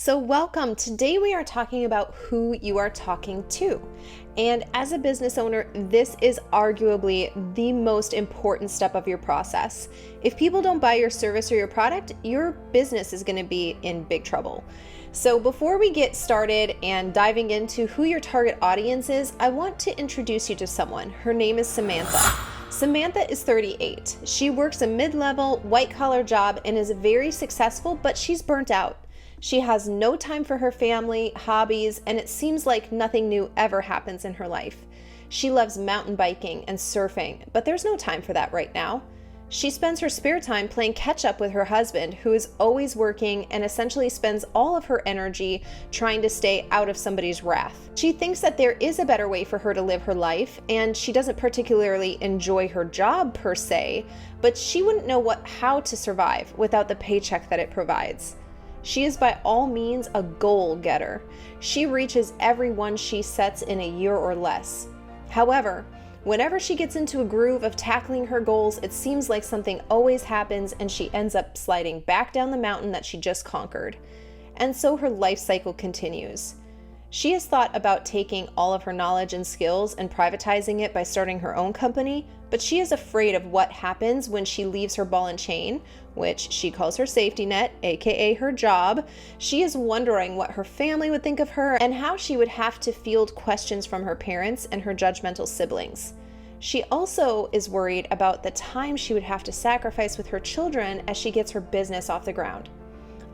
So welcome. Today we are talking about who you are talking to. And as a business owner, this is arguably the most important step of your process. If people don't buy your service or your product, your business is going to be in big trouble. So before we get started and diving into who your target audience is, I want to introduce you to someone. Her name is Samantha. Samantha is 38. She works a mid-level, white-collar job and is very successful, but she's burnt out. She has no time for her family, hobbies, and it seems like nothing new ever happens in her life. She loves mountain biking and surfing, but there's no time for that right now. She spends her spare time playing catch-up with her husband, who is always working and essentially spends all of her energy trying to stay out of somebody's wrath. She thinks that there is a better way for her to live her life, and she doesn't particularly enjoy her job per se, but she wouldn't know how to survive without the paycheck that it provides. She is by all means a goal getter. She reaches every one she sets in a year or less. However, whenever she gets into a groove of tackling her goals, it seems like something always happens and she ends up sliding back down the mountain that she just conquered. And so her life cycle continues. She has thought about taking all of her knowledge and skills and privatizing it by starting her own company, but she is afraid of what happens when she leaves her ball and chain, which she calls her safety net, aka her job. She is wondering what her family would think of her and how she would have to field questions from her parents and her judgmental siblings. She also is worried about the time she would have to sacrifice with her children as she gets her business off the ground.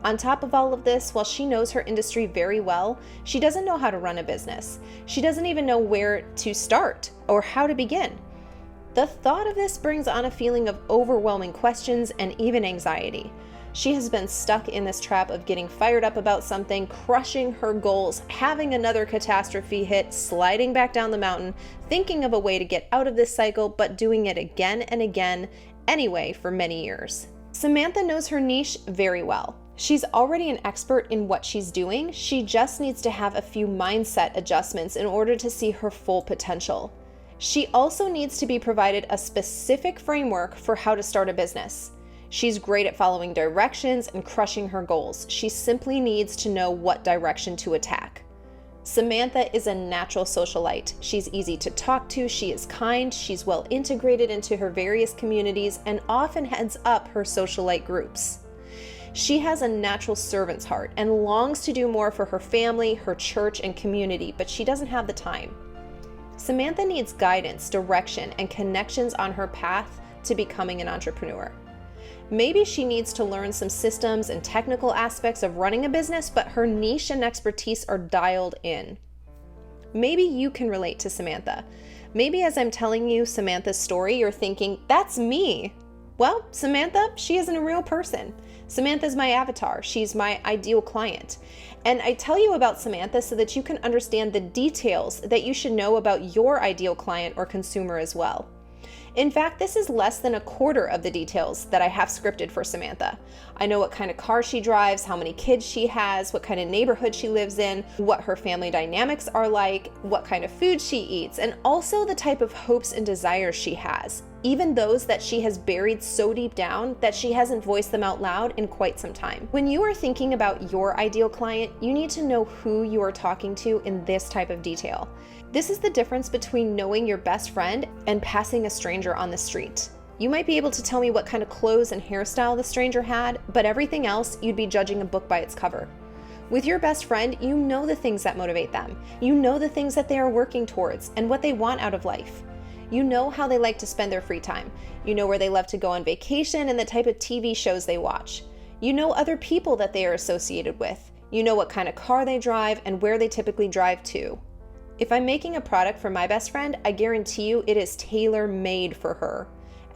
On top of all of this, while she knows her industry very well, she doesn't know how to run a business. She doesn't even know where to start or how to begin. The thought of this brings on a feeling of overwhelming questions and even anxiety. She has been stuck in this trap of getting fired up about something, crushing her goals, having another catastrophe hit, sliding back down the mountain, thinking of a way to get out of this cycle, but doing it again and again anyway for many years. Samantha knows her niche very well. She's already an expert in what she's doing. She just needs to have a few mindset adjustments in order to see her full potential. She also needs to be provided a specific framework for how to start a business. She's great at following directions and crushing her goals. She simply needs to know what direction to attack. Samantha is a natural socialite. She's easy to talk to, she is kind, she's well integrated into her various communities, and often heads up her socialite groups. She has a natural servant's heart and longs to do more for her family, her church, and community, but she doesn't have the time. Samantha needs guidance, direction, and connections on her path to becoming an entrepreneur. Maybe she needs to learn some systems and technical aspects of running a business, but her niche and expertise are dialed in. Maybe you can relate to Samantha. Maybe as I'm telling you Samantha's story, you're thinking, that's me. Well, Samantha, she isn't a real person. Samantha's my avatar. She's my ideal client. And I tell you about Samantha so that you can understand the details that you should know about your ideal client or consumer as well. In fact, this is less than a quarter of the details that I have scripted for Samantha. I know what kind of car she drives, how many kids she has, what kind of neighborhood she lives in, what her family dynamics are like, what kind of food she eats, and also the type of hopes and desires she has, even those that she has buried so deep down that she hasn't voiced them out loud in quite some time. When you are thinking about your ideal client, you need to know who you are talking to in this type of detail. This is the difference between knowing your best friend and passing a stranger on the street. You might be able to tell me what kind of clothes and hairstyle the stranger had, but everything else you'd be judging a book by its cover. With your best friend, you know the things that motivate them. You know the things that they are working towards and what they want out of life. You know how they like to spend their free time. You know where they love to go on vacation and the type of TV shows they watch. You know other people that they are associated with. You know what kind of car they drive and where they typically drive to. If I'm making a product for my best friend, I guarantee you it is tailor-made for her.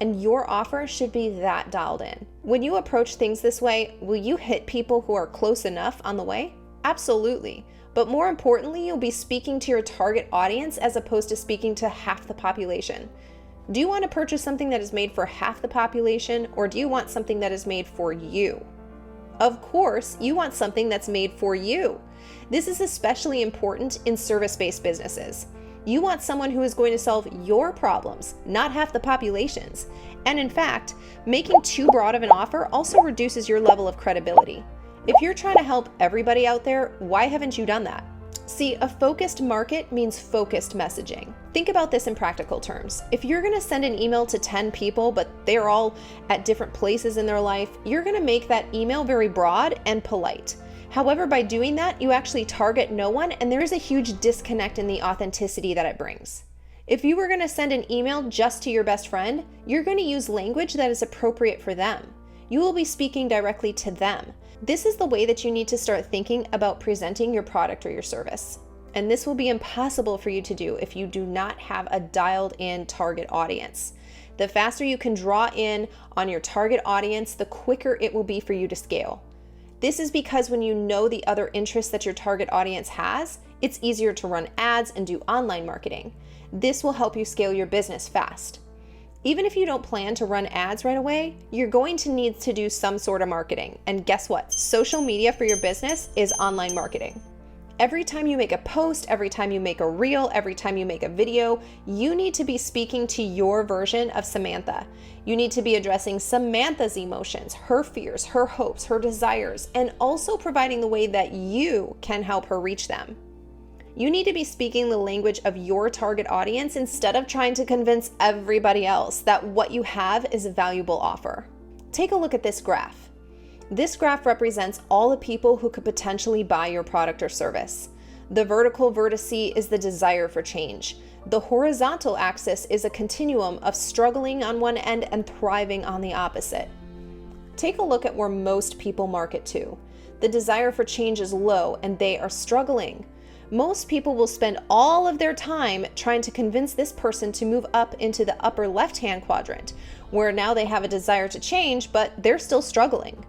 And your offer should be that dialed in. When you approach things this way, will you hit people who are close enough on the way? Absolutely. But more importantly, you'll be speaking to your target audience as opposed to speaking to half the population. Do you want to purchase something that is made for half the population, or do you want something that is made for you? Of course, you want something that's made for you. This is especially important in service-based businesses. You want someone who is going to solve your problems, not half the population's. And in fact, making too broad of an offer also reduces your level of credibility. If you're trying to help everybody out there, why haven't you done that? See, a focused market means focused messaging. Think about this in practical terms. If you're going to send an email to 10 people, but they're all at different places in their life, you're going to make that email very broad and polite. However, by doing that, you actually target no one, and there's a huge disconnect in the authenticity that it brings. If you were going to send an email just to your best friend, you're going to use language that is appropriate for them. You will be speaking directly to them. This is the way that you need to start thinking about presenting your product or your service. And this will be impossible for you to do if you do not have a dialed in target audience. The faster you can draw in on your target audience, the quicker it will be for you to scale. This is because when you know the other interests that your target audience has, it's easier to run ads and do online marketing. This will help you scale your business fast. Even if you don't plan to run ads right away, you're going to need to do some sort of marketing. And guess what? Social media for your business is online marketing. Every time you make a post, every time you make a reel, every time you make a video, you need to be speaking to your version of Samantha. You need to be addressing Samantha's emotions, her fears, her hopes, her desires, and also providing the way that you can help her reach them. You need to be speaking the language of your target audience instead of trying to convince everybody else that what you have is a valuable offer. Take a look at this graph. This graph represents all the people who could potentially buy your product or service. The vertical vertice is the desire for change. The horizontal axis is a continuum of struggling on one end and thriving on the opposite. Take a look at where most people market to. The desire for change is low and they are struggling. Most people will spend all of their time trying to convince this person to move up into the upper left-hand quadrant, where now they have a desire to change, but they're still struggling.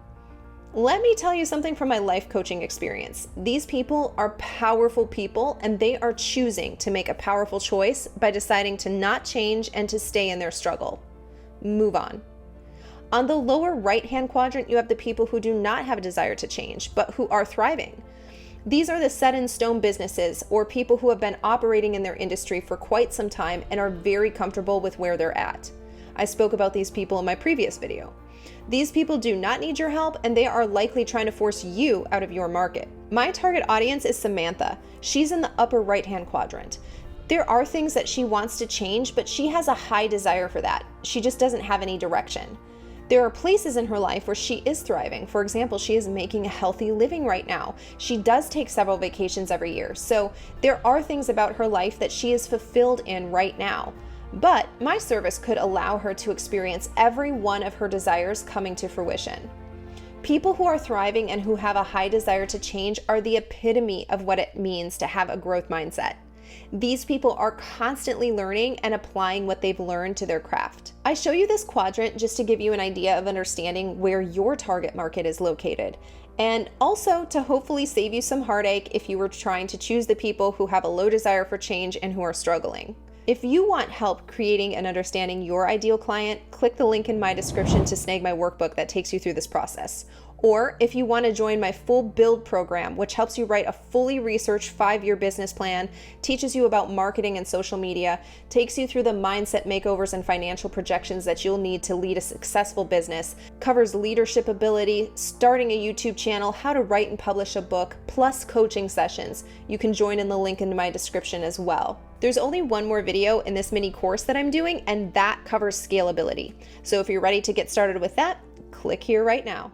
Let me tell you something from my life coaching experience. These people are powerful people, and they are choosing to make a powerful choice by deciding to not change and to stay in their struggle. Move on. On the lower right-hand quadrant, you have the people who do not have a desire to change, but who are thriving. These are the set-in-stone businesses or people who have been operating in their industry for quite some time and are very comfortable with where they're at. I spoke about these people in my previous video. These people do not need your help, and they are likely trying to force you out of your market. My target audience is Samantha. She's in the upper right-hand quadrant. There are things that she wants to change, but she has a high desire for that. She just doesn't have any direction. There are places in her life where she is thriving. For example, she is making a healthy living right now. She does take several vacations every year. So there are things about her life that she is fulfilled in right now. But my service could allow her to experience every one of her desires coming to fruition. People who are thriving and who have a high desire to change are the epitome of what it means to have a growth mindset. These people are constantly learning and applying what they've learned to their craft. I show you this quadrant just to give you an idea of understanding where your target market is located, and also to hopefully save you some heartache if you were trying to choose the people who have a low desire for change and who are struggling. If you want help creating and understanding your ideal client, click the link in my description to snag my workbook that takes you through this process. Or if you want to join my full build program, which helps you write a fully researched 5-year business plan, teaches you about marketing and social media, takes you through the mindset makeovers and financial projections that you'll need to lead a successful business, covers leadership ability, starting a YouTube channel, how to write and publish a book, plus coaching sessions, you can join in the link in my description as well. There's only one more video in this mini course that I'm doing, and that covers scalability. So if you're ready to get started with that, click here right now.